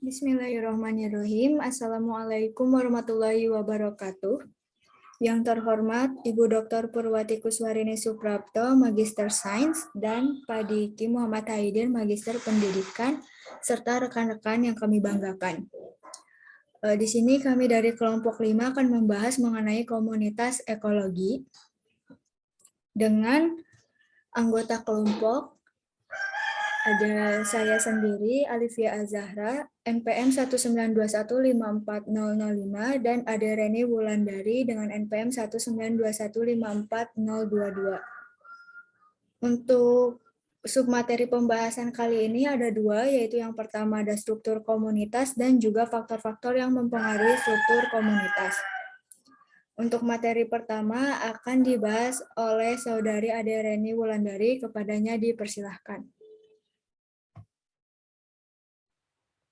Bismillahirrahmanirrahim. Assalamualaikum warahmatullahi wabarakatuh. Yang terhormat Ibu Dr. Purwati Kuswarini Suprapto, Magister Sains, dan Pak Diki Muhammad Haidir, Magister Pendidikan, serta rekan-rekan yang kami banggakan. Di sini kami dari kelompok 5 akan membahas mengenai komunitas ekologi dengan anggota kelompok. Ada saya sendiri, Alivia Azahra, NPM 192154005, dan ada Reni Wulandari dengan NPM 192154022. Untuk submateri pembahasan kali ini ada dua, yaitu yang pertama ada struktur komunitas dan juga faktor-faktor yang mempengaruhi struktur komunitas. Untuk materi pertama akan dibahas oleh Saudari Ade Reni Wulandari, kepadanya dipersilahkan.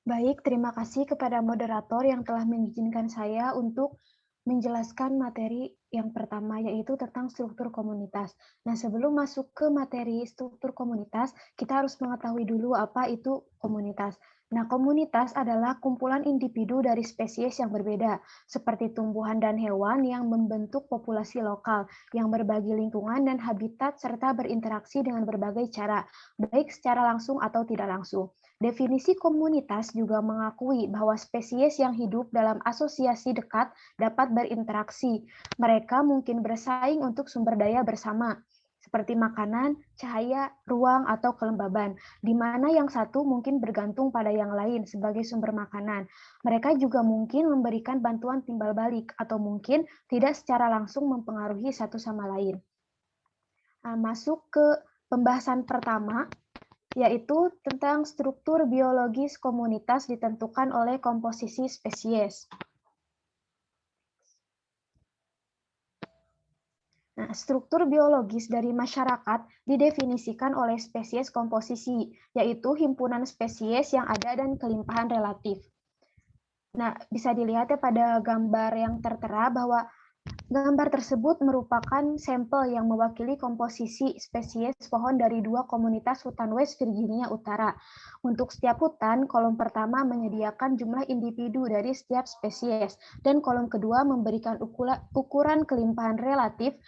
Baik, terima kasih kepada moderator yang telah mengizinkan saya untuk menjelaskan materi yang pertama, yaitu tentang struktur komunitas. Nah, sebelum masuk ke materi struktur komunitas, kita harus mengetahui dulu apa itu komunitas. Nah, komunitas adalah kumpulan individu dari spesies yang berbeda, seperti tumbuhan dan hewan yang membentuk populasi lokal, yang berbagi lingkungan dan habitat, serta berinteraksi dengan berbagai cara, baik secara langsung atau tidak langsung. Definisi komunitas juga mengakui bahwa spesies yang hidup dalam asosiasi dekat dapat berinteraksi. Mereka mungkin bersaing untuk sumber daya bersama, seperti makanan, cahaya, ruang, atau kelembaban, di mana yang satu mungkin bergantung pada yang lain sebagai sumber makanan. Mereka juga mungkin memberikan bantuan timbal balik, atau mungkin tidak secara langsung mempengaruhi satu sama lain. Nah, masuk ke pembahasan pertama, yaitu tentang struktur biologis komunitas ditentukan oleh komposisi spesies. Nah, struktur biologis dari masyarakat didefinisikan oleh spesies komposisi, yaitu himpunan spesies yang ada dan kelimpahan relatif. Nah, bisa dilihat ya pada gambar yang tertera bahwa gambar tersebut merupakan sampel yang mewakili komposisi spesies pohon dari dua komunitas hutan West Virginia Utara. Untuk setiap hutan, kolom pertama menyediakan jumlah individu dari setiap spesies, dan kolom kedua memberikan ukuran kelimpahan relatif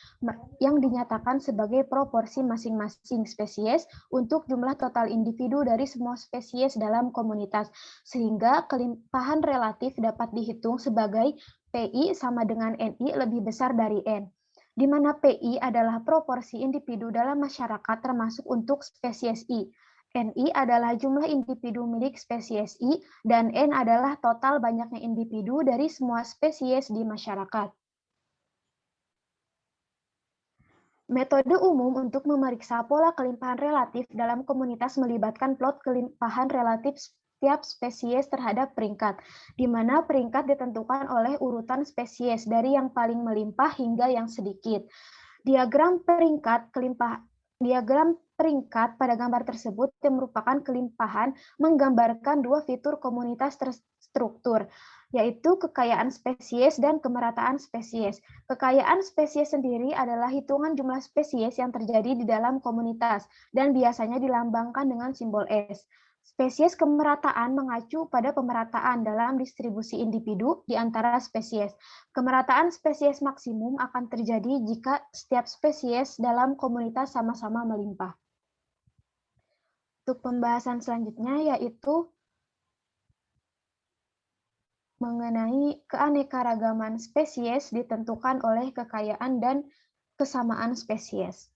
yang dinyatakan sebagai proporsi masing-masing spesies untuk jumlah total individu dari semua spesies dalam komunitas, sehingga kelimpahan relatif dapat dihitung sebagai PI sama dengan NI lebih besar dari N, di mana PI adalah proporsi individu dalam masyarakat termasuk untuk spesies I. NI adalah jumlah individu milik spesies I, dan N adalah total banyaknya individu dari semua spesies di masyarakat. Metode umum untuk memeriksa pola kelimpahan relatif dalam komunitas melibatkan plot kelimpahan relatif setiap spesies terhadap peringkat, di mana peringkat ditentukan oleh urutan spesies dari yang paling melimpah hingga yang sedikit. Diagram peringkat pada gambar tersebut yang merupakan kelimpahan menggambarkan dua fitur komunitas terstruktur, yaitu kekayaan spesies dan kemerataan spesies. Kekayaan spesies sendiri adalah hitungan jumlah spesies yang terjadi di dalam komunitas dan biasanya dilambangkan dengan simbol S. Spesies kemerataan mengacu pada pemerataan dalam distribusi individu di antara spesies. Kemerataan spesies maksimum akan terjadi jika setiap spesies dalam komunitas sama-sama melimpah. Untuk pembahasan selanjutnya yaitu mengenai keanekaragaman spesies ditentukan oleh kekayaan dan kesamaan spesies.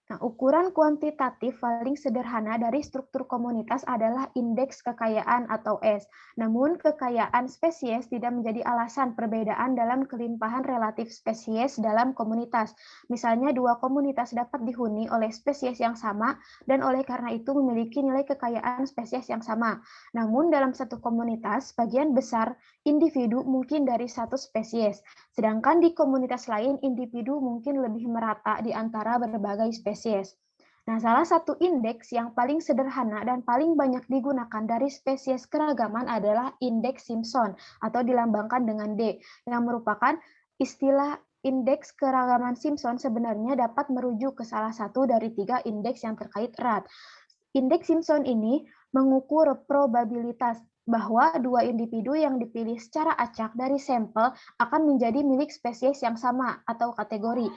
Nah, ukuran kuantitatif paling sederhana dari struktur komunitas adalah indeks kekayaan atau S. Namun, kekayaan spesies tidak menjadi alasan perbedaan dalam kelimpahan relatif spesies dalam komunitas. Misalnya, dua komunitas dapat dihuni oleh spesies yang sama dan oleh karena itu memiliki nilai kekayaan spesies yang sama. Namun, dalam satu komunitas, sebagian besar individu mungkin dari satu spesies, sedangkan di komunitas lain individu mungkin lebih merata di antara berbagai spesies. Nah, salah satu indeks yang paling sederhana dan paling banyak digunakan dari spesies keragaman adalah indeks Simpson atau dilambangkan dengan D, yang merupakan istilah indeks keragaman Simpson sebenarnya dapat merujuk ke salah satu dari tiga indeks yang terkait erat. Indeks Simpson ini mengukur probabilitas bahwa dua individu yang dipilih secara acak dari sampel akan menjadi milik spesies yang sama atau kategori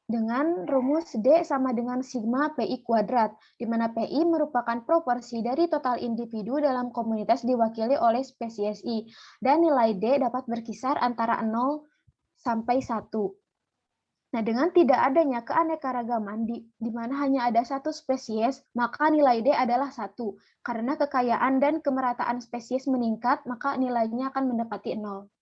dengan rumus D sama dengan sigma PI kuadrat, di mana PI merupakan proporsi dari total individu dalam komunitas diwakili oleh spesies I, dan nilai D dapat berkisar antara 0 sampai 1. Nah, dengan tidak adanya keanekaragaman di mana hanya ada satu spesies, maka nilai D adalah 1. Karena kekayaan dan kemerataan spesies meningkat, maka nilainya akan mendekati 0.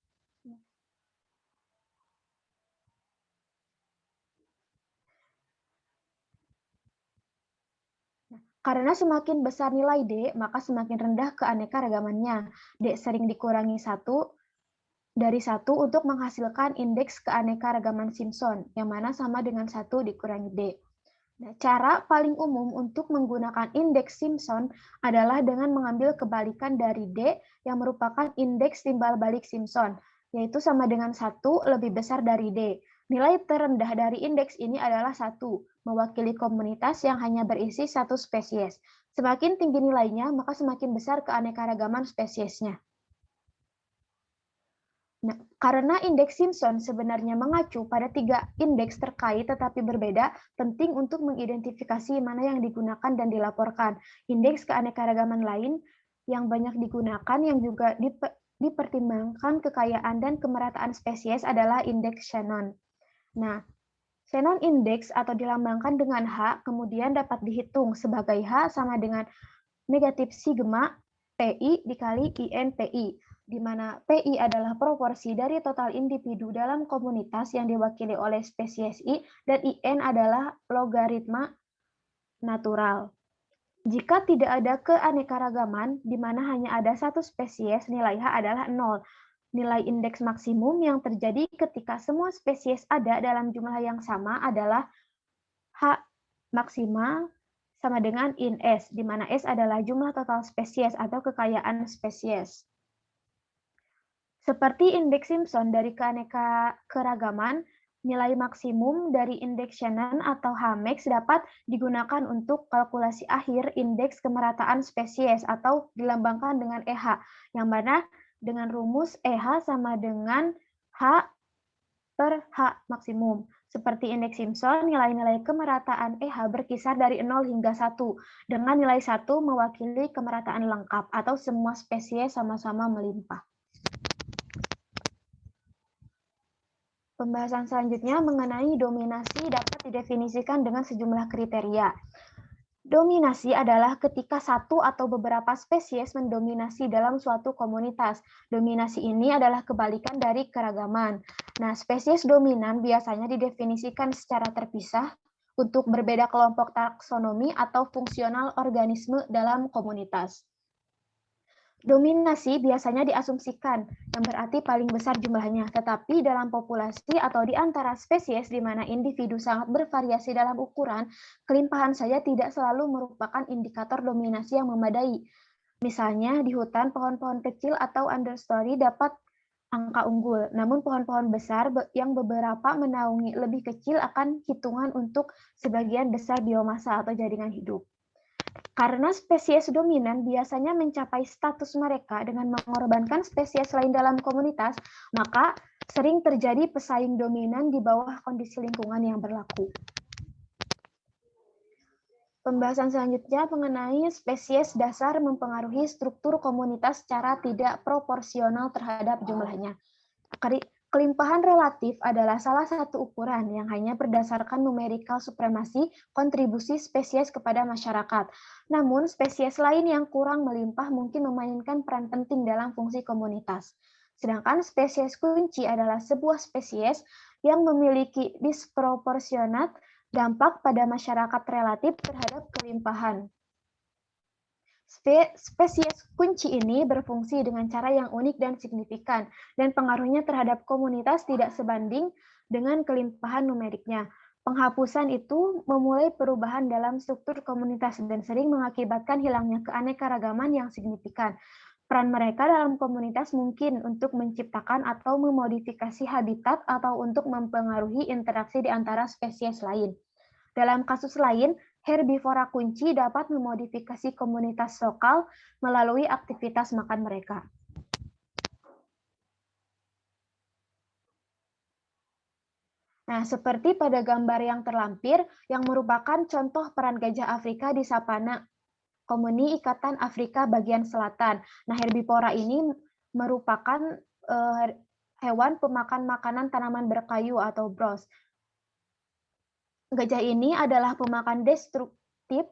Karena semakin besar nilai D, maka semakin rendah keanekaragamannya. D sering dikurangi 1 dari 1 untuk menghasilkan indeks keanekaragaman Simpson, yang mana sama dengan 1 dikurangi D. Nah, cara paling umum untuk menggunakan indeks Simpson adalah dengan mengambil kebalikan dari D yang merupakan indeks timbal balik Simpson, yaitu sama dengan 1 lebih besar dari D. Nilai terendah dari indeks ini adalah 1, mewakili komunitas yang hanya berisi satu spesies. Semakin tinggi nilainya, maka semakin besar keanekaragaman spesiesnya. Nah, karena indeks Simpson sebenarnya mengacu pada 3 indeks terkait tetapi berbeda, penting untuk mengidentifikasi mana yang digunakan dan dilaporkan. Indeks keanekaragaman lain yang banyak digunakan yang juga dipertimbangkan kekayaan dan kemerataan spesies adalah indeks Shannon. Nah, Shannon Index atau dilambangkan dengan H kemudian dapat dihitung sebagai H sama dengan negatif sigma PI dikali INPI, di mana PI adalah proporsi dari total individu dalam komunitas yang diwakili oleh spesies I dan IN adalah logaritma natural. Jika tidak ada keanekaragaman, di mana hanya ada satu spesies, nilai H adalah 0. Nilai indeks maksimum yang terjadi ketika semua spesies ada dalam jumlah yang sama adalah H maksimal sama dengan in S, di mana S adalah jumlah total spesies atau kekayaan spesies. Seperti indeks Simpson dari keanekaragaman, nilai maksimum dari indeks Shannon atau H-max dapat digunakan untuk kalkulasi akhir indeks kemerataan spesies atau dilambangkan dengan EH, yang mana dengan rumus EH sama dengan H per H maksimum. Seperti indeks Simpson, nilai-nilai kemerataan EH berkisar dari 0 hingga 1, dengan nilai 1 mewakili kemerataan lengkap atau semua spesies sama-sama melimpah. Pembahasan selanjutnya mengenai dominasi dapat didefinisikan dengan sejumlah kriteria. Dominasi adalah ketika satu atau beberapa spesies mendominasi dalam suatu komunitas. Dominasi ini adalah kebalikan dari keragaman. Nah, spesies dominan biasanya didefinisikan secara terpisah untuk berbeda kelompok taksonomi atau fungsional organisme dalam komunitas. Dominasi biasanya diasumsikan, yang berarti paling besar jumlahnya, tetapi dalam populasi atau di antara spesies di mana individu sangat bervariasi dalam ukuran, kelimpahan saja tidak selalu merupakan indikator dominasi yang memadai. Misalnya di hutan, pohon-pohon kecil atau understory dapat angka unggul, namun pohon-pohon besar yang beberapa menaungi lebih kecil akan hitungan untuk sebagian besar biomasa atau jaringan hidup. Karena spesies dominan biasanya mencapai status mereka dengan mengorbankan spesies lain dalam komunitas, maka sering terjadi pesaing dominan di bawah kondisi lingkungan yang berlaku. Pembahasan selanjutnya mengenai spesies dasar mempengaruhi struktur komunitas secara tidak proporsional terhadap jumlahnya. Kelimpahan relatif adalah salah satu ukuran yang hanya berdasarkan numerical supremasi kontribusi spesies kepada masyarakat. Namun, spesies lain yang kurang melimpah mungkin memainkan peran penting dalam fungsi komunitas. Sedangkan spesies kunci adalah sebuah spesies yang memiliki disproporsionat dampak pada masyarakat relatif terhadap kelimpahan. Spesies kunci ini berfungsi dengan cara yang unik dan signifikan, dan pengaruhnya terhadap komunitas tidak sebanding dengan kelimpahan numeriknya. Penghapusan itu memulai perubahan dalam struktur komunitas dan sering mengakibatkan hilangnya keanekaragaman yang signifikan. Peran mereka dalam komunitas mungkin untuk menciptakan atau memodifikasi habitat atau untuk mempengaruhi interaksi di antara spesies lain. Dalam kasus lain, herbivora kunci dapat memodifikasi komunitas lokal melalui aktivitas makan mereka. Nah, seperti pada gambar yang terlampir, yang merupakan contoh peran gajah Afrika di savana Komuni Ikatan Afrika bagian selatan. Nah, herbivora ini merupakan hewan pemakan makanan tanaman berkayu atau bros. Gajah ini adalah pemakan destruktif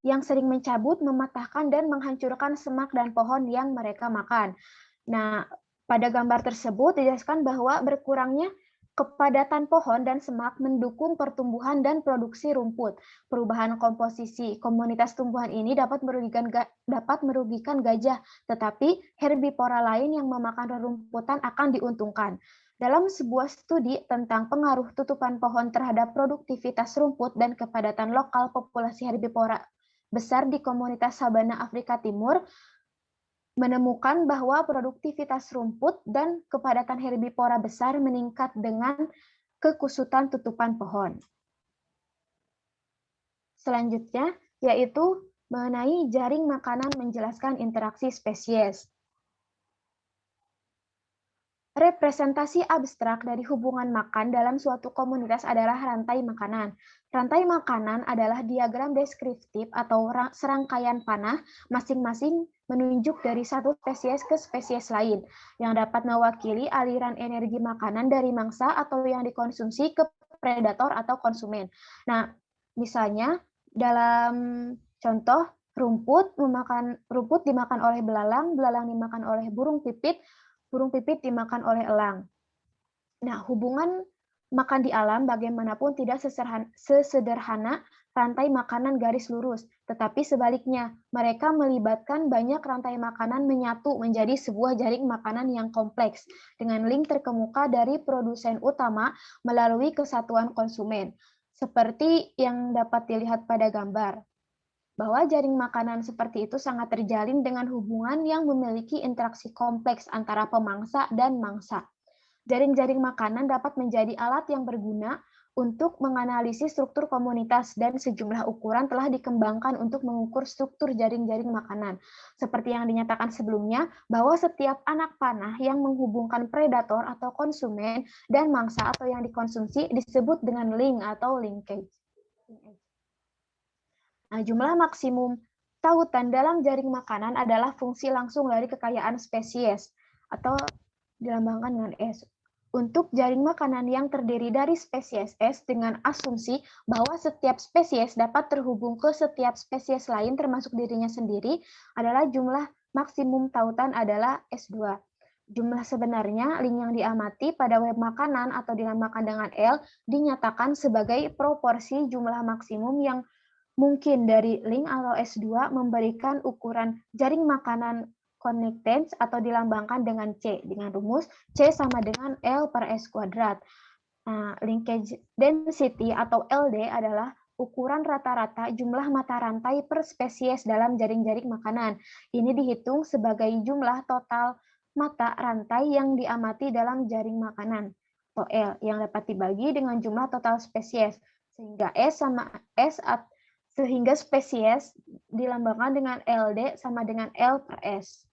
yang sering mencabut, mematahkan, dan menghancurkan semak dan pohon yang mereka makan. Nah, pada gambar tersebut dijelaskan bahwa berkurangnya kepadatan pohon dan semak mendukung pertumbuhan dan produksi rumput. Perubahan komposisi komunitas tumbuhan ini dapat merugikan gajah, tetapi herbivora lain yang memakan rerumputan akan diuntungkan. Dalam sebuah studi tentang pengaruh tutupan pohon terhadap produktivitas rumput dan kepadatan lokal populasi herbivora besar di komunitas sabana Afrika Timur, menemukan bahwa produktivitas rumput dan kepadatan herbivora besar meningkat dengan kekusutan tutupan pohon. Selanjutnya, yaitu mengenai jaring makanan menjelaskan interaksi spesies. Representasi abstrak dari hubungan makan dalam suatu komunitas adalah rantai makanan. Rantai makanan adalah diagram deskriptif atau serangkaian panah masing-masing menunjuk dari satu spesies ke spesies lain yang dapat mewakili aliran energi makanan dari mangsa atau yang dikonsumsi ke predator atau konsumen. Nah, misalnya dalam contoh rumput dimakan oleh belalang, belalang dimakan oleh burung pipit dimakan oleh elang. Nah, hubungan makan di alam bagaimanapun tidak sesederhana rantai makanan garis lurus, tetapi sebaliknya, mereka melibatkan banyak rantai makanan menyatu menjadi sebuah jaring makanan yang kompleks, dengan link terkemuka dari produsen utama melalui kesatuan konsumen, seperti yang dapat dilihat pada gambar bahwa jaring makanan seperti itu sangat terjalin dengan hubungan yang memiliki interaksi kompleks antara pemangsa dan mangsa. Jaring-jaring makanan dapat menjadi alat yang berguna untuk menganalisis struktur komunitas dan sejumlah ukuran telah dikembangkan untuk mengukur struktur jaring-jaring makanan. Seperti yang dinyatakan sebelumnya, bahwa setiap anak panah yang menghubungkan predator atau konsumen dan mangsa atau yang dikonsumsi disebut dengan link atau linkage. Nah, jumlah maksimum tautan dalam jaring makanan adalah fungsi langsung dari kekayaan spesies atau dilambangkan dengan S. Untuk jaring makanan yang terdiri dari spesies S dengan asumsi bahwa setiap spesies dapat terhubung ke setiap spesies lain termasuk dirinya sendiri adalah jumlah maksimum tautan adalah S2. Jumlah sebenarnya link yang diamati pada web makanan atau dilambangkan dengan L dinyatakan sebagai proporsi jumlah maksimum yang mungkin dari link atau S2 memberikan ukuran jaring makanan connectance atau dilambangkan dengan C, dengan rumus C sama dengan L per S kuadrat. Nah, linkage density atau LD adalah ukuran rata-rata jumlah mata rantai per spesies dalam jaring-jaring makanan. Ini dihitung sebagai jumlah total mata rantai yang diamati dalam jaring makanan, atau L, yang dapat dibagi dengan jumlah total spesies, sehingga sehingga spesies dilambangkan dengan LD sama dengan L per S.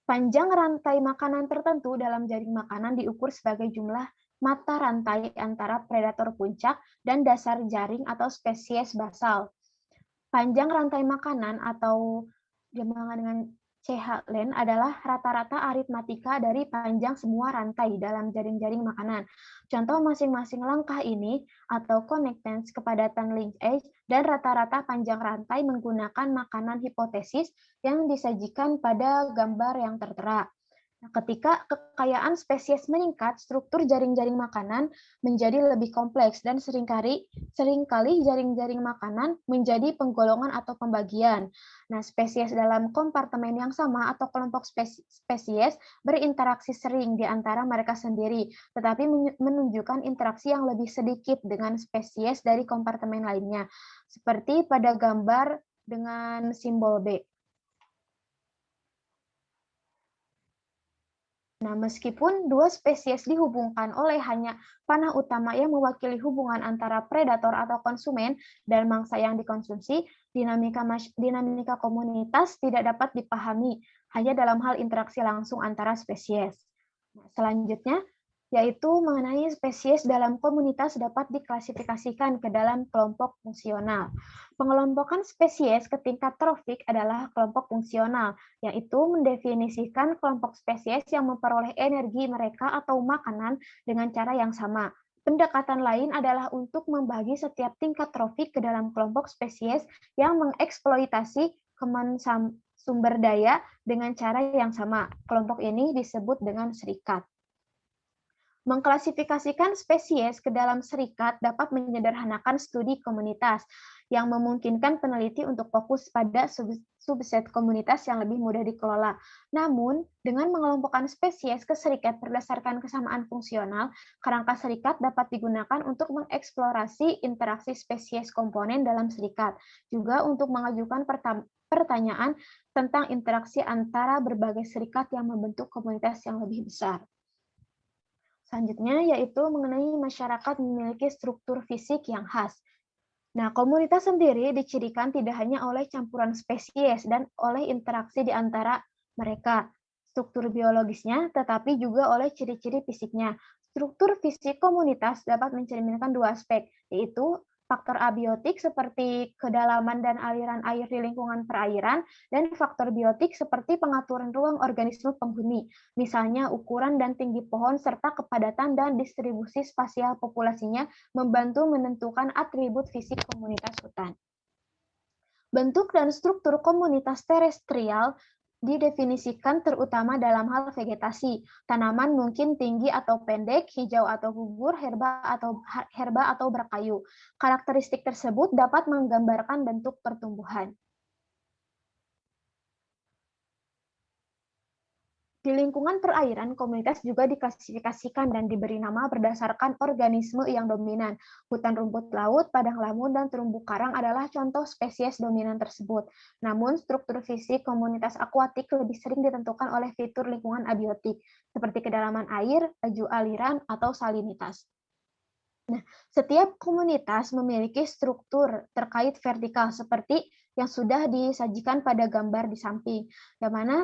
Panjang rantai makanan tertentu dalam jaring makanan diukur sebagai jumlah mata rantai antara predator puncak dan dasar jaring atau spesies basal. Panjang rantai makanan atau dilambangkan dengan CH len adalah rata-rata aritmatika dari panjang semua rantai dalam jaring-jaring makanan. Contoh masing-masing langkah ini atau connectance, kepadatan linkage, dan rata-rata panjang rantai menggunakan makanan hipotesis yang disajikan pada gambar yang tertera. Nah, ketika kekayaan spesies meningkat, struktur jaring-jaring makanan menjadi lebih kompleks dan seringkali jaring-jaring makanan menjadi penggolongan atau pembagian. Nah, spesies dalam kompartemen yang sama atau kelompok spesies berinteraksi sering di antara mereka sendiri, tetapi menunjukkan interaksi yang lebih sedikit dengan spesies dari kompartemen lainnya, seperti pada gambar dengan simbol B. Nah, meskipun dua spesies dihubungkan oleh hanya panah utama yang mewakili hubungan antara predator atau konsumen dan mangsa yang dikonsumsi, dinamika komunitas tidak dapat dipahami hanya dalam hal interaksi langsung antara spesies. Nah, selanjutnya, yaitu mengenai spesies dalam komunitas dapat diklasifikasikan ke dalam kelompok fungsional. Pengelompokan spesies ke tingkat trofik adalah kelompok fungsional, yaitu mendefinisikan kelompok spesies yang memperoleh energi mereka atau makanan dengan cara yang sama. Pendekatan lain adalah untuk membagi setiap tingkat trofik ke dalam kelompok spesies yang mengeksploitasi sumber daya dengan cara yang sama. Kelompok ini disebut dengan serikat. Mengklasifikasikan spesies ke dalam serikat dapat menyederhanakan studi komunitas yang memungkinkan peneliti untuk fokus pada subset komunitas yang lebih mudah dikelola. Namun, dengan mengelompokkan spesies ke serikat berdasarkan kesamaan fungsional, kerangka serikat dapat digunakan untuk mengeksplorasi interaksi spesies komponen dalam serikat, juga untuk mengajukan pertanyaan tentang interaksi antara berbagai serikat yang membentuk komunitas yang lebih besar. Selanjutnya yaitu mengenai masyarakat memiliki struktur fisik yang khas. Nah, komunitas sendiri dicirikan tidak hanya oleh campuran spesies dan oleh interaksi di antara mereka, struktur biologisnya, tetapi juga oleh ciri-ciri fisiknya. Struktur fisik komunitas dapat mencerminkan dua aspek, yaitu faktor abiotik seperti kedalaman dan aliran air di lingkungan perairan, dan faktor biotik seperti pengaturan ruang organisme penghuni, misalnya ukuran dan tinggi pohon serta kepadatan dan distribusi spasial populasinya membantu menentukan atribut fisik komunitas hutan. Bentuk dan struktur komunitas terestrial didefinisikan terutama dalam hal vegetasi. Tanaman mungkin tinggi atau pendek, hijau atau gugur, herba atau berkayu. Karakteristik tersebut dapat menggambarkan bentuk pertumbuhan. Di lingkungan perairan, komunitas juga diklasifikasikan dan diberi nama berdasarkan organisme yang dominan. Hutan rumput laut, padang lamun, dan terumbu karang adalah contoh spesies dominan tersebut. Namun, struktur fisik komunitas akuatik lebih sering ditentukan oleh fitur lingkungan abiotik, seperti kedalaman air, laju aliran, atau salinitas. Nah, setiap komunitas memiliki struktur terkait vertikal seperti yang sudah disajikan pada gambar di samping, yang mana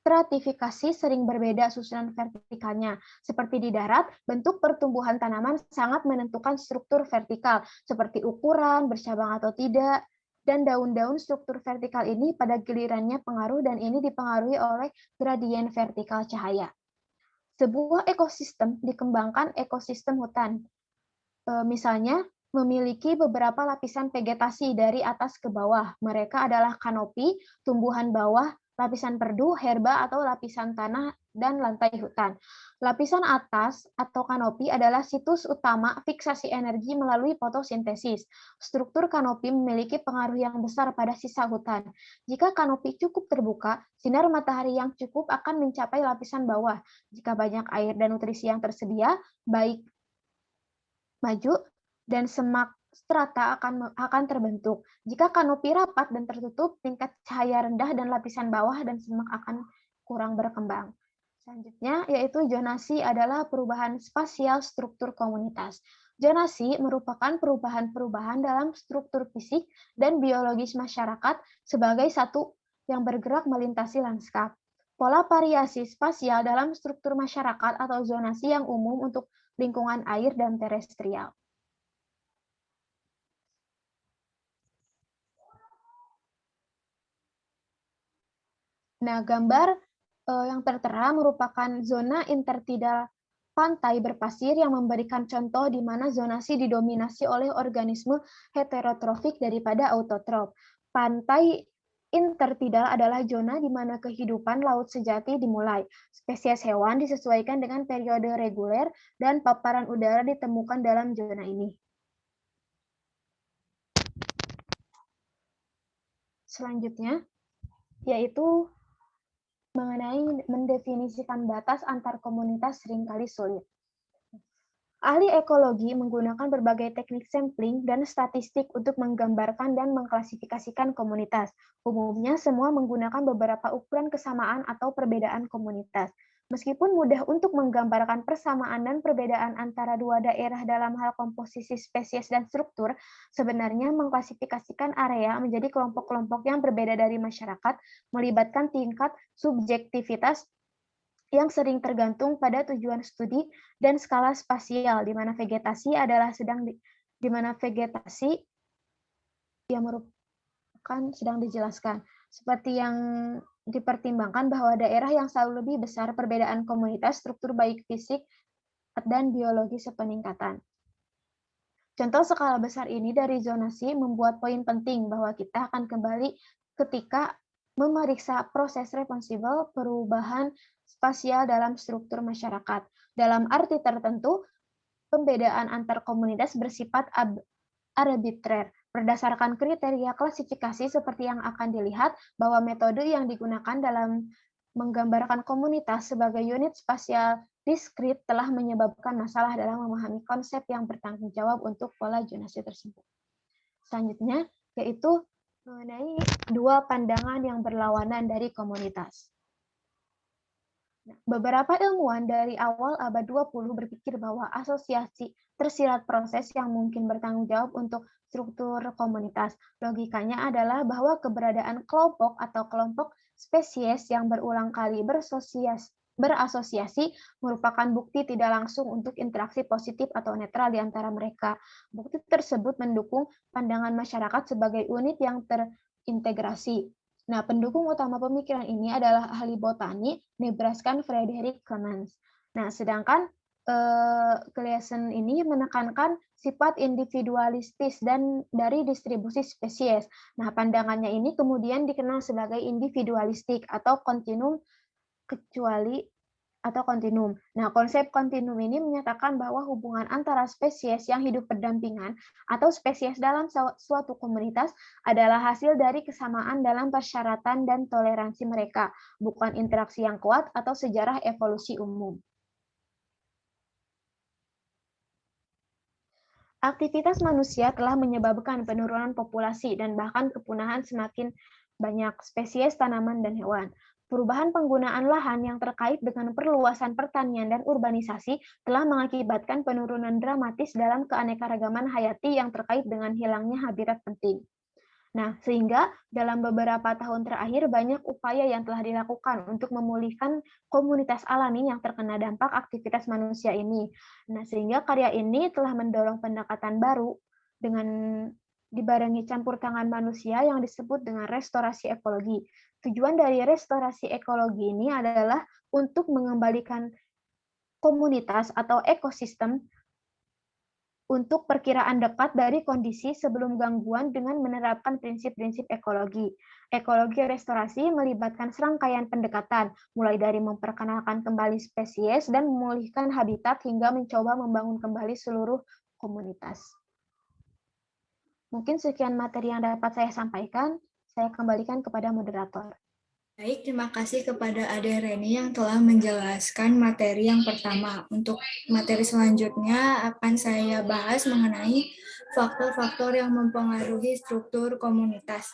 stratifikasi sering berbeda susunan vertikalnya. Seperti di darat, bentuk pertumbuhan tanaman sangat menentukan struktur vertikal, seperti ukuran, bercabang atau tidak, dan daun-daun struktur vertikal ini pada gilirannya pengaruh dan ini dipengaruhi oleh gradien vertikal cahaya. Sebuah ekosistem dikembangkan ekosistem hutan. Misalnya, memiliki beberapa lapisan vegetasi dari atas ke bawah. Mereka adalah kanopi, tumbuhan bawah, lapisan perdu, herba atau lapisan tanah, dan lantai hutan. Lapisan atas atau kanopi adalah situs utama fiksasi energi melalui fotosintesis. Struktur kanopi memiliki pengaruh yang besar pada sisa hutan. Jika kanopi cukup terbuka, sinar matahari yang cukup akan mencapai lapisan bawah. Jika banyak air dan nutrisi yang tersedia, baik maju, dan semak strata akan terbentuk. Jika kanopi rapat dan tertutup, tingkat cahaya rendah dan lapisan bawah dan semak akan kurang berkembang. Selanjutnya, yaitu zonasi adalah perubahan spasial struktur komunitas. Zonasi merupakan perubahan-perubahan dalam struktur fisik dan biologis masyarakat sebagai satu yang bergerak melintasi lanskap. Pola variasi spasial dalam struktur masyarakat atau zonasi yang umum untuk lingkungan air dan terestrial. Nah, gambar yang tertera merupakan zona intertidal pantai berpasir yang memberikan contoh di mana zonasi didominasi oleh organisme heterotrofik daripada autotrof. Pantai intertidal adalah zona di mana kehidupan laut sejati dimulai. Spesies hewan disesuaikan dengan periode reguler dan paparan udara ditemukan dalam zona ini. Selanjutnya, yaitu mengenai mendefinisikan batas antar komunitas seringkali sulit. Ahli ekologi menggunakan berbagai teknik sampling dan statistik untuk menggambarkan dan mengklasifikasikan komunitas. Umumnya, semua menggunakan beberapa ukuran kesamaan atau perbedaan komunitas. Meskipun mudah untuk menggambarkan persamaan dan perbedaan antara dua daerah dalam hal komposisi spesies dan struktur, sebenarnya mengklasifikasikan area menjadi kelompok-kelompok yang berbeda dari masyarakat melibatkan tingkat subjektivitas yang sering tergantung pada tujuan studi dan skala spasial, di mana vegetasi adalah di mana vegetasi yang merupakan sedang dijelaskan. Seperti yang dipertimbangkan bahwa daerah yang selalu lebih besar perbedaan komunitas struktur baik fisik dan biologi sepeningkatan. Contoh skala besar ini dari zonasi membuat poin penting bahwa kita akan kembali ketika memeriksa proses responsibel perubahan spasial dalam struktur masyarakat. Dalam arti tertentu, pembedaan antar komunitas bersifat arbitrer. Berdasarkan kriteria klasifikasi seperti yang akan dilihat, bahwa metode yang digunakan dalam menggambarkan komunitas sebagai unit spasial diskrit telah menyebabkan masalah dalam memahami konsep yang bertanggung jawab untuk pola zonasi tersebut. Selanjutnya, yaitu mengenai dua pandangan yang berlawanan dari komunitas. Beberapa ilmuwan dari awal abad 20 berpikir bahwa asosiasi tersirat proses yang mungkin bertanggung jawab untuk struktur komunitas. Logikanya adalah bahwa keberadaan kelompok atau kelompok spesies yang berulang kali berasosiasi merupakan bukti tidak langsung untuk interaksi positif atau netral di antara mereka. Bukti tersebut mendukung pandangan masyarakat sebagai unit yang terintegrasi. Nah, pendukung utama pemikiran ini adalah ahli botani Nebraska Frederick Clemens. Nah, sedangkan Gleason ini menekankan sifat individualistis dan dari distribusi spesies. Nah, pandangannya ini kemudian dikenal sebagai individualistik atau kontinum kontinum. Nah, konsep kontinum ini menyatakan bahwa hubungan antara spesies yang hidup berdampingan atau spesies dalam suatu komunitas adalah hasil dari kesamaan dalam persyaratan dan toleransi mereka, bukan interaksi yang kuat atau sejarah evolusi umum. Aktivitas manusia telah menyebabkan penurunan populasi dan bahkan kepunahan semakin banyak spesies tanaman dan hewan. Perubahan penggunaan lahan yang terkait dengan perluasan pertanian dan urbanisasi telah mengakibatkan penurunan dramatis dalam keanekaragaman hayati yang terkait dengan hilangnya habitat penting. Nah, sehingga dalam beberapa tahun terakhir banyak upaya yang telah dilakukan untuk memulihkan komunitas alami yang terkena dampak aktivitas manusia ini. Nah, sehingga karya ini telah mendorong pendekatan baru dengan dibarengi campur tangan manusia yang disebut dengan restorasi ekologi. Tujuan dari restorasi ekologi ini adalah untuk mengembalikan komunitas atau ekosistem untuk perkiraan dekat dari kondisi sebelum gangguan dengan menerapkan prinsip-prinsip ekologi. Ekologi restorasi melibatkan serangkaian pendekatan, mulai dari memperkenalkan kembali spesies dan memulihkan habitat hingga mencoba membangun kembali seluruh komunitas. Mungkin sekian materi yang dapat saya sampaikan, saya kembalikan kepada moderator. Baik, terima kasih kepada Ade Reni yang telah menjelaskan materi yang pertama. Untuk materi selanjutnya akan saya bahas mengenai faktor-faktor yang mempengaruhi struktur komunitas.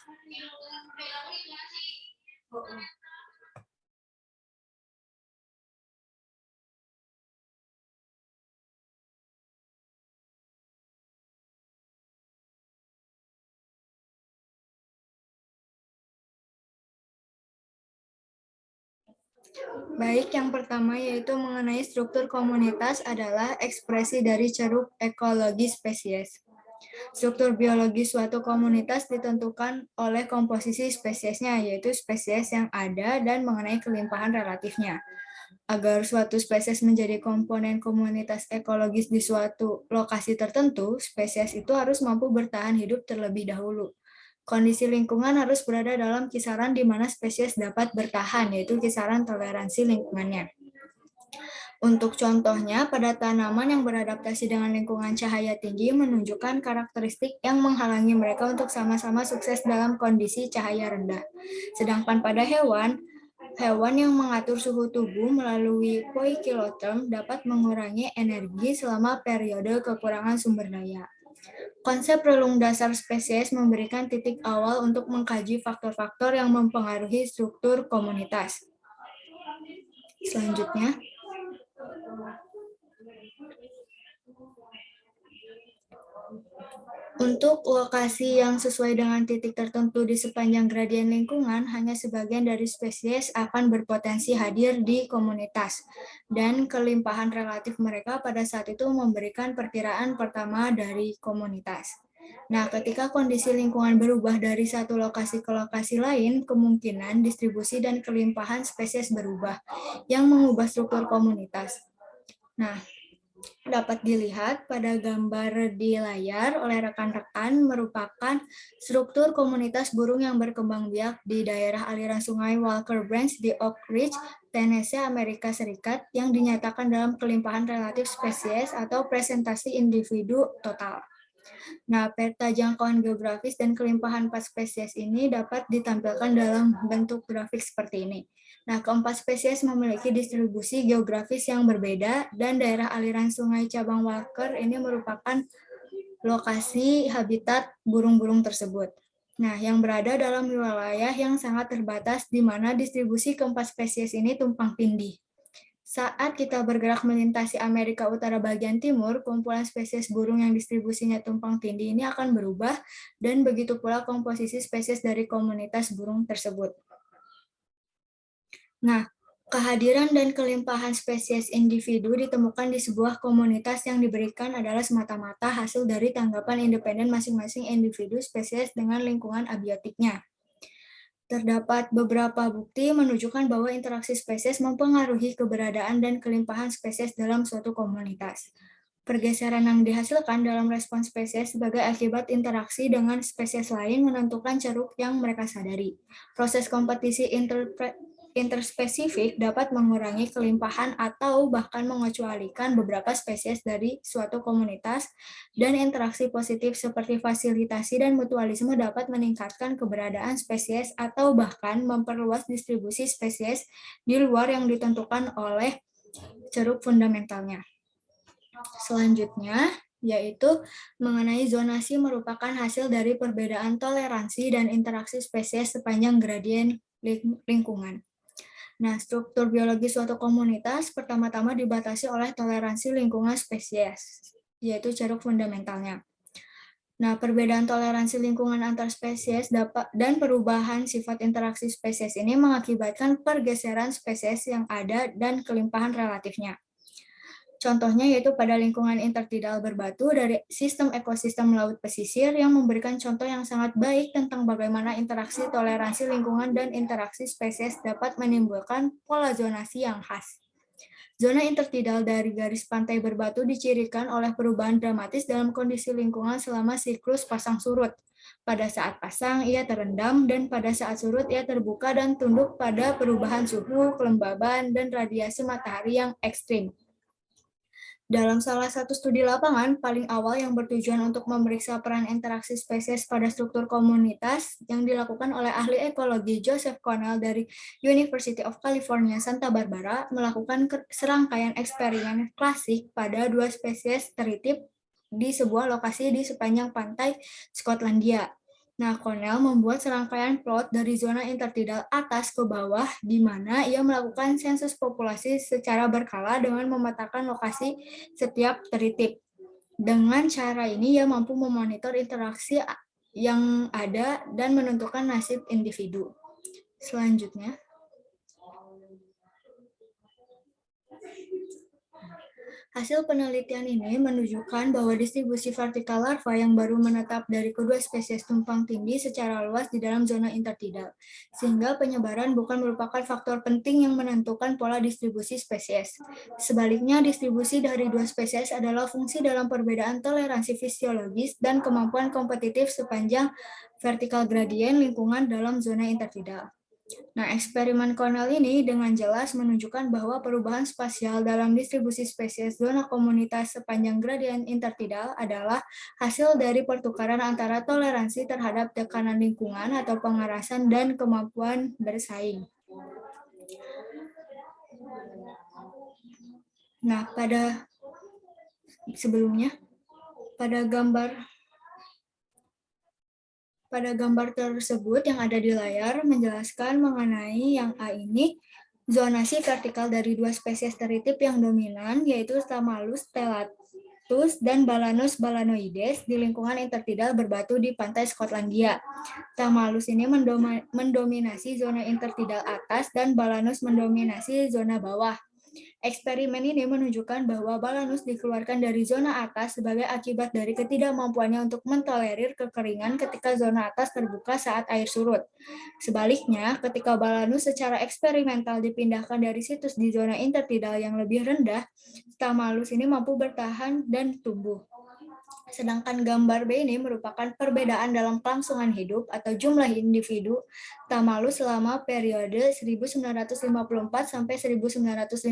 Baik, yang pertama yaitu mengenai struktur komunitas adalah ekspresi dari ceruk ekologi spesies. Struktur biologi suatu komunitas ditentukan oleh komposisi spesiesnya, yaitu spesies yang ada dan mengenai kelimpahan relatifnya. Agar suatu spesies menjadi komponen komunitas ekologis di suatu lokasi tertentu, spesies itu harus mampu bertahan hidup terlebih dahulu. Kondisi lingkungan harus berada dalam kisaran di mana spesies dapat bertahan, yaitu kisaran toleransi lingkungannya. Untuk contohnya, pada tanaman yang beradaptasi dengan lingkungan cahaya tinggi menunjukkan karakteristik yang menghalangi mereka untuk sama-sama sukses dalam kondisi cahaya rendah. Sedangkan pada hewan yang mengatur suhu tubuh melalui poikiloterm dapat mengurangi energi selama periode kekurangan sumber daya. Konsep relung dasar spesies memberikan titik awal untuk mengkaji faktor-faktor yang mempengaruhi struktur komunitas. Selanjutnya, untuk lokasi yang sesuai dengan titik tertentu di sepanjang gradien lingkungan, hanya sebagian dari spesies akan berpotensi hadir di komunitas, dan kelimpahan relatif mereka pada saat itu memberikan perkiraan pertama dari komunitas. Nah, ketika kondisi lingkungan berubah dari satu lokasi ke lokasi lain, kemungkinan distribusi dan kelimpahan spesies berubah, yang mengubah struktur komunitas. Nah, dapat dilihat pada gambar di layar oleh rekan-rekan merupakan struktur komunitas burung yang berkembang biak di daerah aliran sungai Walker Branch di Oak Ridge, Tennessee, Amerika Serikat yang dinyatakan dalam kelimpahan relatif spesies atau presentasi individu total. Nah, peta jangkauan geografis dan kelimpahan 4 spesies ini dapat ditampilkan dalam bentuk grafik seperti ini. Nah, keempat spesies memiliki distribusi geografis yang berbeda, dan daerah aliran sungai cabang Walker ini merupakan lokasi habitat burung-burung tersebut. Nah, yang berada dalam wilayah yang sangat terbatas di mana distribusi keempat spesies ini tumpang tindih. Saat kita bergerak melintasi Amerika Utara bagian timur, kumpulan spesies burung yang distribusinya tumpang tindih ini akan berubah, dan begitu pula komposisi spesies dari komunitas burung tersebut. Nah, kehadiran dan kelimpahan spesies individu ditemukan di sebuah komunitas yang diberikan adalah semata-mata hasil dari tanggapan independen masing-masing individu spesies dengan lingkungan abiotiknya. Terdapat beberapa bukti menunjukkan bahwa interaksi spesies mempengaruhi keberadaan dan kelimpahan spesies dalam suatu komunitas. Pergeseran yang dihasilkan dalam respons spesies sebagai akibat interaksi dengan spesies lain menentukan ceruk yang mereka sadari. Proses kompetisi interspesifik dapat mengurangi kelimpahan atau bahkan mengecualikan beberapa spesies dari suatu komunitas, dan interaksi positif seperti fasilitasi dan mutualisme dapat meningkatkan keberadaan spesies atau bahkan memperluas distribusi spesies di luar yang ditentukan oleh ceruk fundamentalnya. Selanjutnya, yaitu mengenai zonasi merupakan hasil dari perbedaan toleransi dan interaksi spesies sepanjang gradien lingkungan. Nah, struktur biologi suatu komunitas pertama-tama dibatasi oleh toleransi lingkungan spesies, yaitu ceruk fundamentalnya. Nah, perbedaan toleransi lingkungan antar spesies dan perubahan sifat interaksi spesies ini mengakibatkan pergeseran spesies yang ada dan kelimpahan relatifnya. Contohnya yaitu pada lingkungan intertidal berbatu dari sistem ekosistem laut pesisir yang memberikan contoh yang sangat baik tentang bagaimana interaksi toleransi lingkungan dan interaksi spesies dapat menimbulkan pola zonasi yang khas. Zona intertidal dari garis pantai berbatu dicirikan oleh perubahan dramatis dalam kondisi lingkungan selama siklus pasang surut. Pada saat pasang, ia terendam, dan pada saat surut, ia terbuka dan tunduk pada perubahan suhu, kelembaban, dan radiasi matahari yang ekstrim. Dalam salah satu studi lapangan paling awal yang bertujuan untuk memeriksa peran interaksi spesies pada struktur komunitas yang dilakukan oleh ahli ekologi Joseph Cornell dari University of California, Santa Barbara, melakukan serangkaian eksperimen klasik pada 2 spesies teritip di sebuah lokasi di sepanjang pantai Skotlandia. Nah, Cornell membuat serangkaian plot dari zona intertidal atas ke bawah, di mana ia melakukan sensus populasi secara berkala dengan memetakan lokasi setiap teritip. Dengan cara ini, ia mampu memonitor interaksi yang ada dan menentukan nasib individu. Selanjutnya, hasil penelitian ini menunjukkan bahwa distribusi vertikal larva yang baru menetap dari kedua spesies tumpang tindih secara luas di dalam zona intertidal, sehingga penyebaran bukan merupakan faktor penting yang menentukan pola distribusi spesies. Sebaliknya, distribusi dari 2 spesies adalah fungsi dalam perbedaan toleransi fisiologis dan kemampuan kompetitif sepanjang vertikal gradien lingkungan dalam zona intertidal. Nah, eksperimen Cornell ini dengan jelas menunjukkan bahwa perubahan spasial dalam distribusi spesies zona komunitas sepanjang gradien intertidal adalah hasil dari pertukaran antara toleransi terhadap tekanan lingkungan atau pengerasan dan kemampuan bersaing. Nah, pada gambar tersebut yang ada di layar menjelaskan mengenai yang A ini Zonasi vertikal dari dua spesies teritip yang dominan, yaitu Thamallus stellatus dan Balanus balanoides di lingkungan intertidal berbatu di pantai Skotlandia. Thamallus ini mendominasi zona intertidal atas dan Balanus mendominasi zona bawah. Eksperimen ini menunjukkan bahwa Balanus dikeluarkan dari zona atas sebagai akibat dari ketidakmampuannya untuk mentolerir kekeringan ketika zona atas terbuka saat air surut. Sebaliknya, ketika Balanus secara eksperimental dipindahkan dari situs di zona intertidal yang lebih rendah, Thamallus ini mampu bertahan dan tumbuh. Sedangkan gambar B ini merupakan perbedaan dalam kelangsungan hidup atau jumlah individu Thamallus selama periode 1954 sampai 1955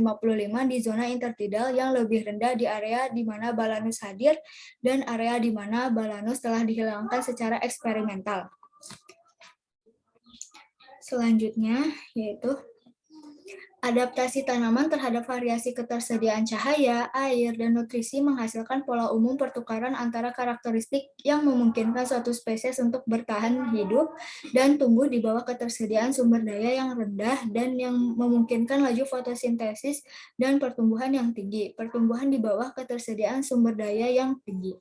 di zona intertidal yang lebih rendah di area di mana Balanus hadir dan area di mana Balanus telah dihilangkan secara eksperimental. Selanjutnya yaitu adaptasi tanaman terhadap variasi ketersediaan cahaya, air, dan nutrisi menghasilkan pola umum pertukaran antara karakteristik yang memungkinkan suatu spesies untuk bertahan hidup dan tumbuh di bawah ketersediaan sumber daya yang rendah dan yang memungkinkan laju fotosintesis dan pertumbuhan yang tinggi. Pertumbuhan di bawah ketersediaan sumber daya yang tinggi.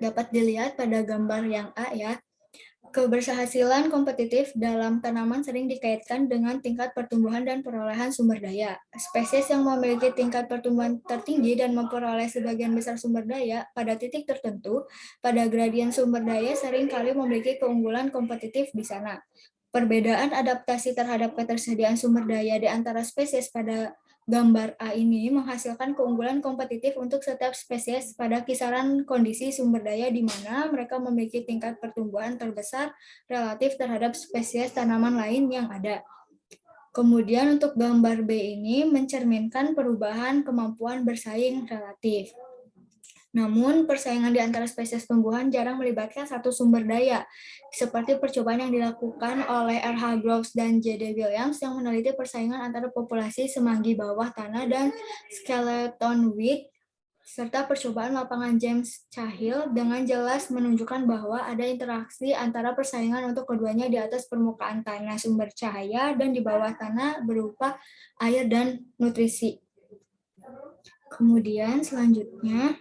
Dapat dilihat pada gambar yang A ya. Keberhasilan kompetitif dalam tanaman sering dikaitkan dengan tingkat pertumbuhan dan perolehan sumber daya. Spesies yang memiliki tingkat pertumbuhan tertinggi dan memperoleh sebagian besar sumber daya pada titik tertentu pada gradien sumber daya seringkali memiliki keunggulan kompetitif di sana. Perbedaan adaptasi terhadap ketersediaan sumber daya di antara spesies pada gambar A ini menghasilkan keunggulan kompetitif untuk setiap spesies pada kisaran kondisi sumber daya di mana mereka memiliki tingkat pertumbuhan terbesar relatif terhadap spesies tanaman lain yang ada. Kemudian untuk gambar B ini mencerminkan perubahan kemampuan bersaing relatif. Namun, persaingan di antara spesies tumbuhan jarang melibatkan satu sumber daya, seperti percobaan yang dilakukan oleh R.H. Groves dan J.D. Williams yang meneliti persaingan antara populasi semanggi bawah tanah dan skeleton weed, serta percobaan lapangan James Cahill dengan jelas menunjukkan bahwa ada interaksi antara persaingan untuk keduanya di atas permukaan tanah sumber cahaya dan di bawah tanah berupa air dan nutrisi. Kemudian selanjutnya,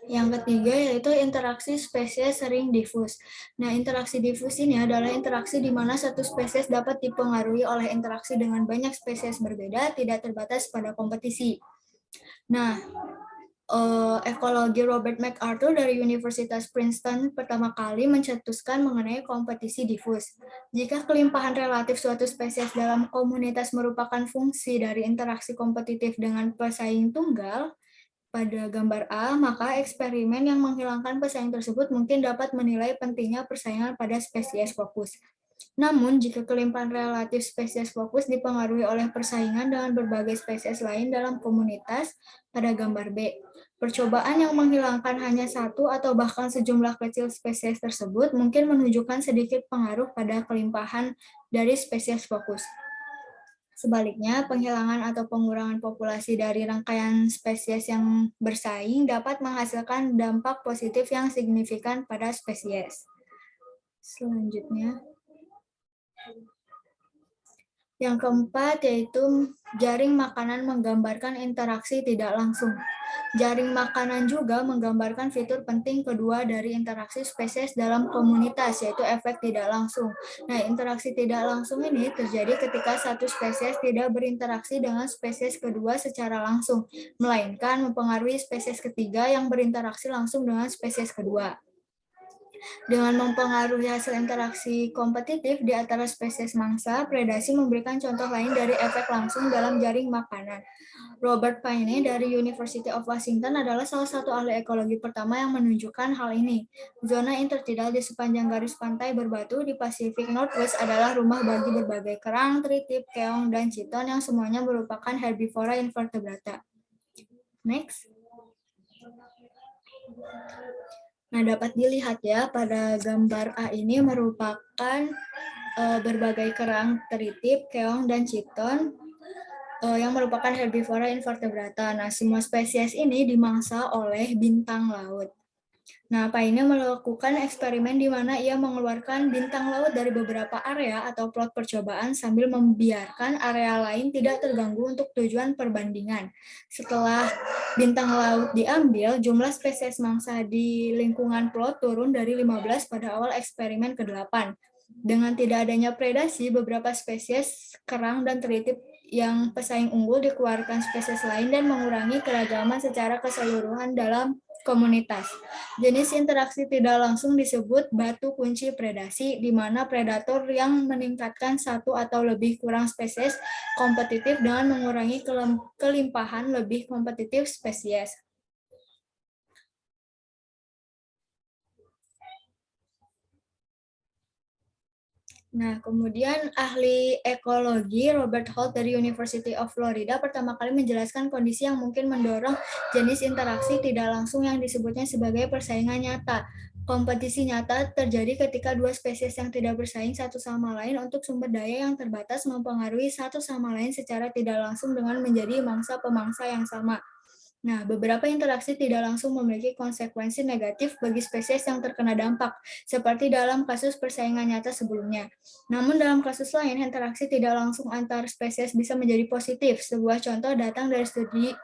yang ketiga yaitu interaksi spesies sering difus. Nah, interaksi difus ini adalah interaksi di mana satu spesies dapat dipengaruhi oleh interaksi dengan banyak spesies berbeda, tidak terbatas pada kompetisi. Nah, ekologi Robert MacArthur dari Universitas Princeton pertama kali mencetuskan mengenai kompetisi difus. Jika kelimpahan relatif suatu spesies dalam komunitas merupakan fungsi dari interaksi kompetitif dengan pesaing tunggal, pada gambar A, maka eksperimen yang menghilangkan pesaing tersebut mungkin dapat menilai pentingnya persaingan pada spesies fokus. Namun, jika kelimpahan relatif spesies fokus dipengaruhi oleh persaingan dengan berbagai spesies lain dalam komunitas, pada gambar B, percobaan yang menghilangkan hanya satu atau bahkan sejumlah kecil spesies tersebut mungkin menunjukkan sedikit pengaruh pada kelimpahan dari spesies fokus. Sebaliknya, penghilangan atau pengurangan populasi dari rangkaian spesies yang bersaing dapat menghasilkan dampak positif yang signifikan pada spesies. Selanjutnya, yang keempat yaitu jaring makanan menggambarkan interaksi tidak langsung. Jaring makanan juga menggambarkan fitur penting kedua dari interaksi spesies dalam komunitas, yaitu efek tidak langsung. Nah, interaksi tidak langsung ini terjadi ketika satu spesies tidak berinteraksi dengan spesies kedua secara langsung, melainkan mempengaruhi spesies ketiga yang berinteraksi langsung dengan spesies kedua. Dengan mempengaruhi hasil interaksi kompetitif di antara spesies mangsa, predasi memberikan contoh lain dari efek langsung dalam jaring makanan. Robert Paine dari University of Washington adalah salah satu ahli ekologi pertama yang menunjukkan hal ini. Zona intertidal di sepanjang garis pantai berbatu di Pacific Northwest adalah rumah bagi berbagai kerang, tritip, keong, dan chiton yang semuanya merupakan herbivora invertebrata. Next. Nah, dapat dilihat ya pada gambar A ini merupakan berbagai kerang teritip, keong, dan chiton yang merupakan herbivora invertebrata. Nah, semua spesies ini dimangsa oleh bintang laut. Nah, Paine melakukan eksperimen di mana ia mengeluarkan bintang laut dari beberapa area atau plot percobaan sambil membiarkan area lain tidak terganggu untuk tujuan perbandingan. Setelah bintang laut diambil, jumlah spesies mangsa di lingkungan plot turun dari 15 pada awal eksperimen ke-8. Dengan tidak adanya predasi, beberapa spesies kerang dan teritip yang pesaing unggul dikeluarkan spesies lain dan mengurangi keragaman secara keseluruhan dalam komunitas. Jenis interaksi tidak langsung disebut batu kunci predasi, di mana predator yang meningkatkan satu atau lebih kurang spesies kompetitif dengan mengurangi kelimpahan lebih kompetitif spesies. Nah, kemudian ahli ekologi Robert Holt dari University of Florida pertama kali menjelaskan kondisi yang mungkin mendorong jenis interaksi tidak langsung yang disebutnya sebagai persaingan nyata. Kompetisi nyata terjadi ketika dua spesies yang tidak bersaing satu sama lain untuk sumber daya yang terbatas mempengaruhi satu sama lain secara tidak langsung dengan menjadi mangsa-pemangsa yang sama. Nah, beberapa interaksi tidak langsung memiliki konsekuensi negatif bagi spesies yang terkena dampak, seperti dalam kasus persaingan nyata sebelumnya. Namun dalam kasus lain, interaksi tidak langsung antar spesies bisa menjadi positif. Sebuah contoh datang dari studi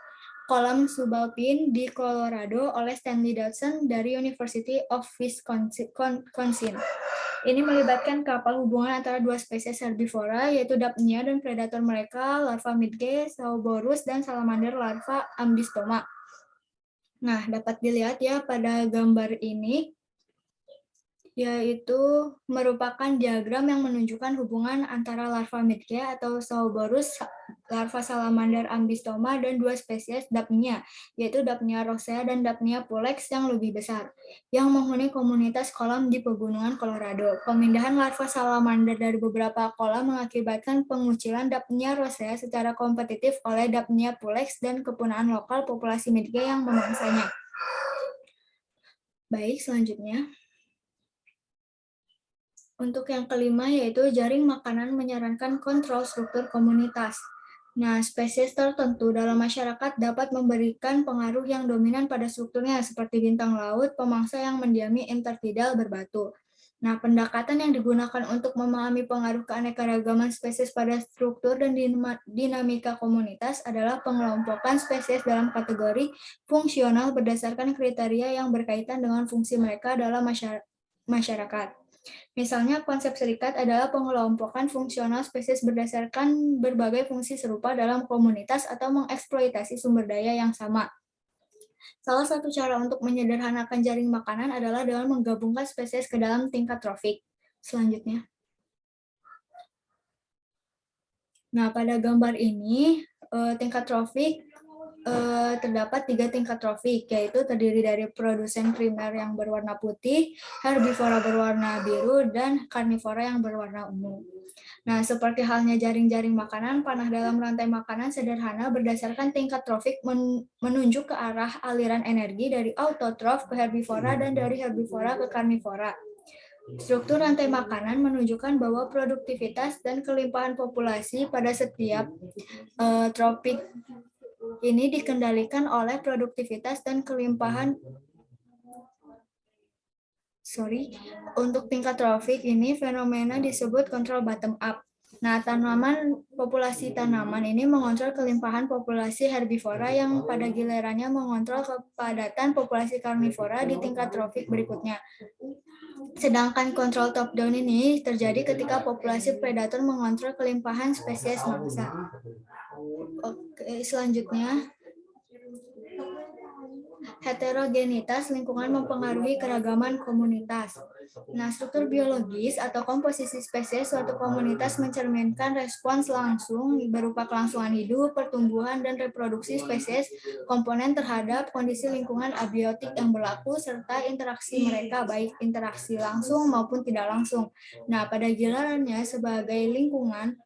kolam subalpin di Colorado oleh Stanley Dodson dari University of Wisconsin. Ini melibatkan kapal hubungan antara dua spesies herbivora, yaitu Dapnia dan predator mereka, larva Midge, Sauborus, dan salamander larva Ambystoma. Nah, dapat dilihat ya pada gambar ini, yaitu merupakan diagram yang menunjukkan hubungan antara larva Midge atau Sauborus, larva salamander Ambystoma, dan dua spesies Dapnia, yaitu Dapnia rosea dan Dapnia pulex yang lebih besar, yang menghuni komunitas kolam di pegunungan Colorado. Pemindahan larva salamander dari beberapa kolam mengakibatkan pengucilan Dapnia rosea secara kompetitif oleh Dapnia pulex dan kepunaan lokal populasi Midge yang memangsanya. Baik, selanjutnya. Untuk yang kelima yaitu jaring makanan menyarankan kontrol struktur komunitas. Nah, spesies tertentu dalam masyarakat dapat memberikan pengaruh yang dominan pada strukturnya seperti bintang laut, pemangsa yang mendiami intertidal berbatu. Nah, pendekatan yang digunakan untuk memahami pengaruh keanekaragaman spesies pada struktur dan dinamika komunitas adalah pengelompokan spesies dalam kategori fungsional berdasarkan kriteria yang berkaitan dengan fungsi mereka dalam masyarakat. Misalnya, konsep serikat adalah pengelompokan fungsional spesies berdasarkan berbagai fungsi serupa dalam komunitas atau mengeksploitasi sumber daya yang sama. Salah satu cara untuk menyederhanakan jaring makanan adalah dengan menggabungkan spesies ke dalam tingkat trofik. Selanjutnya. Nah, pada gambar ini, tingkat trofik terdapat 3 tingkat trofik, yaitu terdiri dari produsen primer yang berwarna putih, herbivora berwarna biru, dan karnivora yang berwarna ungu. Nah, seperti halnya jaring-jaring makanan, panah dalam rantai makanan sederhana berdasarkan tingkat trofik menunjuk ke arah aliran energi dari autotrof ke herbivora dan dari herbivora ke karnivora. Struktur rantai makanan menunjukkan bahwa produktivitas dan kelimpahan populasi pada setiap tropik ini dikendalikan oleh produktivitas dan kelimpahan. Untuk tingkat trofik ini fenomena disebut kontrol bottom up. Nah, populasi tanaman ini mengontrol kelimpahan populasi herbivora yang pada gilirannya mengontrol kepadatan populasi karnivora di tingkat trofik berikutnya. Sedangkan kontrol top down ini terjadi ketika populasi predator mengontrol kelimpahan spesies mangsa. Oke, selanjutnya. Heterogenitas lingkungan mempengaruhi keragaman komunitas. Nah, struktur biologis atau komposisi spesies suatu komunitas mencerminkan respons langsung berupa kelangsungan hidup, pertumbuhan, dan reproduksi spesies komponen terhadap kondisi lingkungan abiotik yang berlaku, serta interaksi mereka, baik interaksi langsung maupun tidak langsung. Nah, pada gilirannya sebagai lingkungan,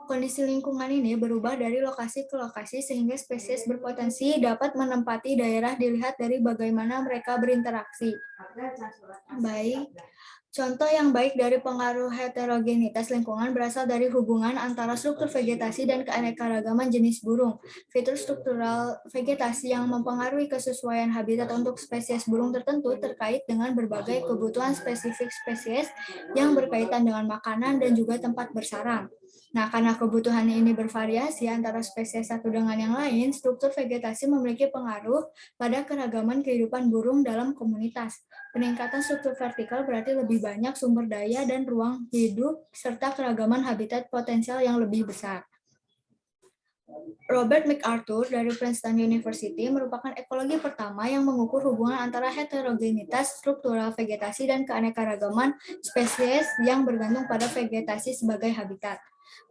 kondisi lingkungan ini berubah dari lokasi ke lokasi sehingga spesies berpotensi dapat menempati daerah dilihat dari bagaimana mereka berinteraksi. Baik, Contoh yang baik dari pengaruh heterogenitas lingkungan berasal dari hubungan antara struktur vegetasi dan keanekaragaman jenis burung. Fitur struktural vegetasi yang mempengaruhi kesesuaian habitat untuk spesies burung tertentu terkait dengan berbagai kebutuhan spesifik spesies yang berkaitan dengan makanan dan juga tempat bersarang. Nah, karena kebutuhan ini bervariasi antara spesies satu dengan yang lain, struktur vegetasi memiliki pengaruh pada keragaman kehidupan burung dalam komunitas. Peningkatan struktur vertikal berarti lebih banyak sumber daya dan ruang hidup, serta keragaman habitat potensial yang lebih besar. Robert MacArthur dari Princeton University merupakan ekologi pertama yang mengukur hubungan antara heterogenitas struktural vegetasi dan keanekaragaman spesies yang bergantung pada vegetasi sebagai habitat.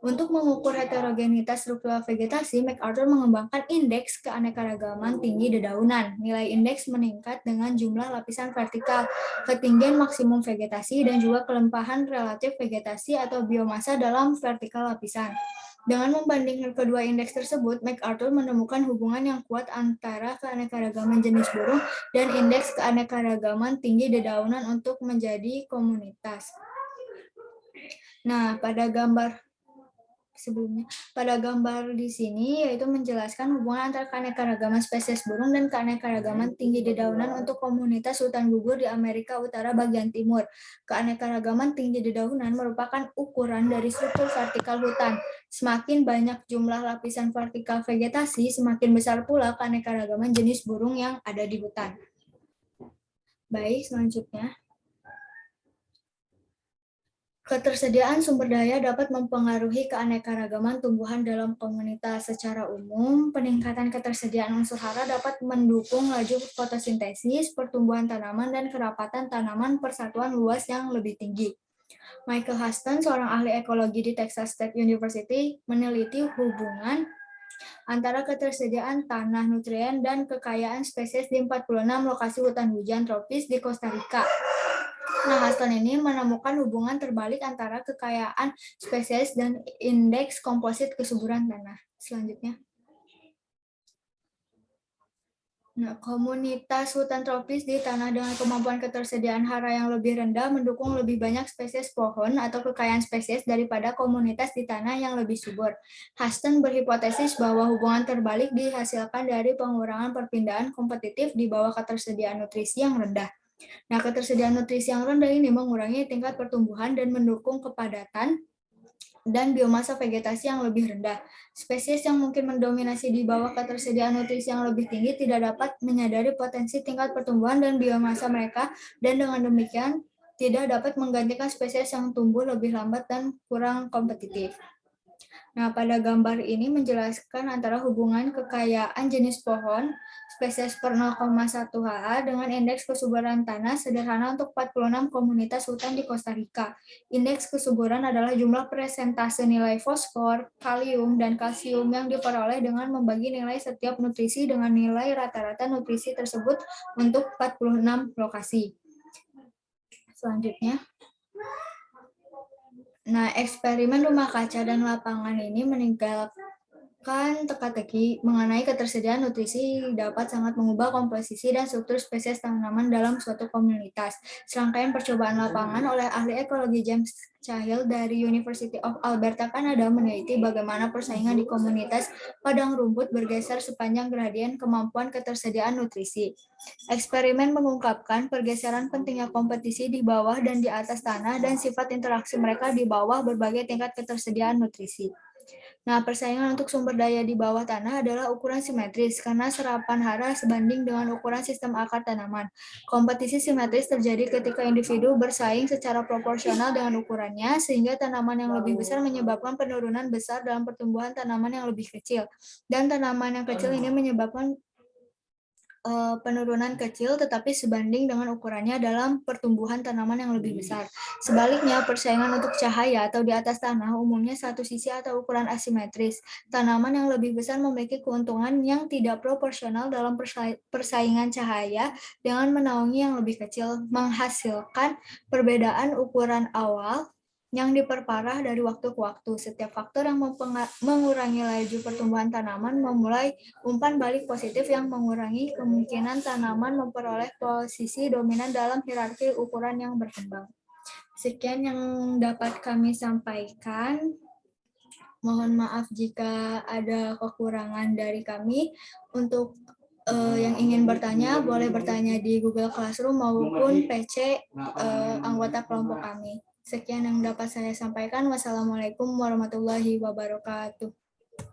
Untuk mengukur heterogenitas struktural vegetasi, MacArthur mengembangkan indeks keanekaragaman tinggi dedaunan. Nilai indeks meningkat dengan jumlah lapisan vertikal, ketinggian maksimum vegetasi, dan juga kelimpahan relatif vegetasi atau biomasa dalam vertikal lapisan. Dengan membandingkan kedua indeks tersebut, MacArthur menemukan hubungan yang kuat antara keanekaragaman jenis burung dan indeks keanekaragaman tinggi dedaunan untuk menjadi komunitas. Nah, pada gambar di sini yaitu menjelaskan hubungan antara keanekaragaman spesies burung dan keanekaragaman tinggi dedaunan untuk komunitas hutan gugur di Amerika Utara bagian timur. Keanekaragaman tinggi dedaunan merupakan ukuran dari struktur vertikal hutan. Semakin banyak jumlah lapisan vertikal vegetasi, semakin besar pula keanekaragaman jenis burung yang ada di hutan. Baik, selanjutnya. Ketersediaan sumber daya dapat mempengaruhi keanekaragaman tumbuhan dalam komunitas. Secara umum, peningkatan ketersediaan unsur hara dapat mendukung laju fotosintesis, pertumbuhan tanaman, dan kerapatan tanaman persatuan luas yang lebih tinggi. Michael Huston, seorang ahli ekologi di Texas State University, meneliti hubungan antara ketersediaan tanah, nutrien, dan kekayaan spesies di 46 lokasi hutan hujan tropis di Costa Rica. Nah, Huston ini menemukan hubungan terbalik antara kekayaan spesies dan indeks komposit kesuburan tanah. Selanjutnya. Nah, komunitas hutan tropis di tanah dengan kemampuan ketersediaan hara yang lebih rendah mendukung lebih banyak spesies pohon atau kekayaan spesies daripada komunitas di tanah yang lebih subur. Huston berhipotesis bahwa hubungan terbalik dihasilkan dari pengurangan perpindahan kompetitif di bawah ketersediaan nutrisi yang rendah. Nah, ketersediaan nutrisi yang rendah ini mengurangi tingkat pertumbuhan dan mendukung kepadatan dan biomasa vegetasi yang lebih rendah. Spesies yang mungkin mendominasi di bawah ketersediaan nutrisi yang lebih tinggi tidak dapat menyadari potensi tingkat pertumbuhan dan biomasa mereka, dan dengan demikian tidak dapat menggantikan spesies yang tumbuh lebih lambat dan kurang kompetitif. Nah, pada gambar ini menjelaskan antara hubungan kekayaan jenis pohon spesies per 0,1 ha dengan indeks kesuburan tanah sederhana untuk 46 komunitas hutan di Costa Rica. Indeks kesuburan adalah jumlah persentase nilai fosfor, kalium, dan kalsium yang diperoleh dengan membagi nilai setiap nutrisi dengan nilai rata-rata nutrisi tersebut untuk 46 lokasi. Selanjutnya. Nah, eksperimen rumah kaca dan lapangan ini meninggalkan teka-teki mengenai ketersediaan nutrisi dapat sangat mengubah komposisi dan struktur spesies tanaman dalam suatu komunitas. Serangkaian percobaan lapangan oleh ahli ekologi James Cahill dari University of Alberta, Kanada meneliti bagaimana persaingan di komunitas padang rumput bergeser sepanjang gradien kemampuan ketersediaan nutrisi. Eksperimen mengungkapkan pergeseran pentingnya kompetisi di bawah dan di atas tanah dan sifat interaksi mereka di bawah berbagai tingkat ketersediaan nutrisi. Nah, persaingan untuk sumber daya di bawah tanah adalah ukuran simetris karena serapan hara sebanding dengan ukuran sistem akar tanaman. Kompetisi simetris terjadi ketika individu bersaing secara proporsional dengan ukurannya, sehingga tanaman yang lebih besar menyebabkan penurunan besar dalam pertumbuhan tanaman yang lebih kecil, dan tanaman yang kecil ini menyebabkan penurunan kecil tetapi sebanding dengan ukurannya dalam pertumbuhan tanaman yang lebih besar. Sebaliknya, persaingan untuk cahaya atau di atas tanah umumnya satu sisi atau ukuran asimetris. Tanaman yang lebih besar memiliki keuntungan yang tidak proporsional dalam persaingan cahaya dengan menaungi yang lebih kecil, menghasilkan perbedaan ukuran awal yang diperparah dari waktu ke waktu. Setiap faktor yang mengurangi laju pertumbuhan tanaman memulai umpan balik positif yang mengurangi kemungkinan tanaman memperoleh posisi dominan dalam hierarki ukuran yang berkembang. Sekian yang dapat kami sampaikan. Mohon maaf jika ada kekurangan dari kami. Untuk yang ingin bertanya, boleh bertanya di Google Classroom maupun PC anggota kelompok kami. Sekian yang dapat saya sampaikan. Wassalamualaikum warahmatullahi wabarakatuh.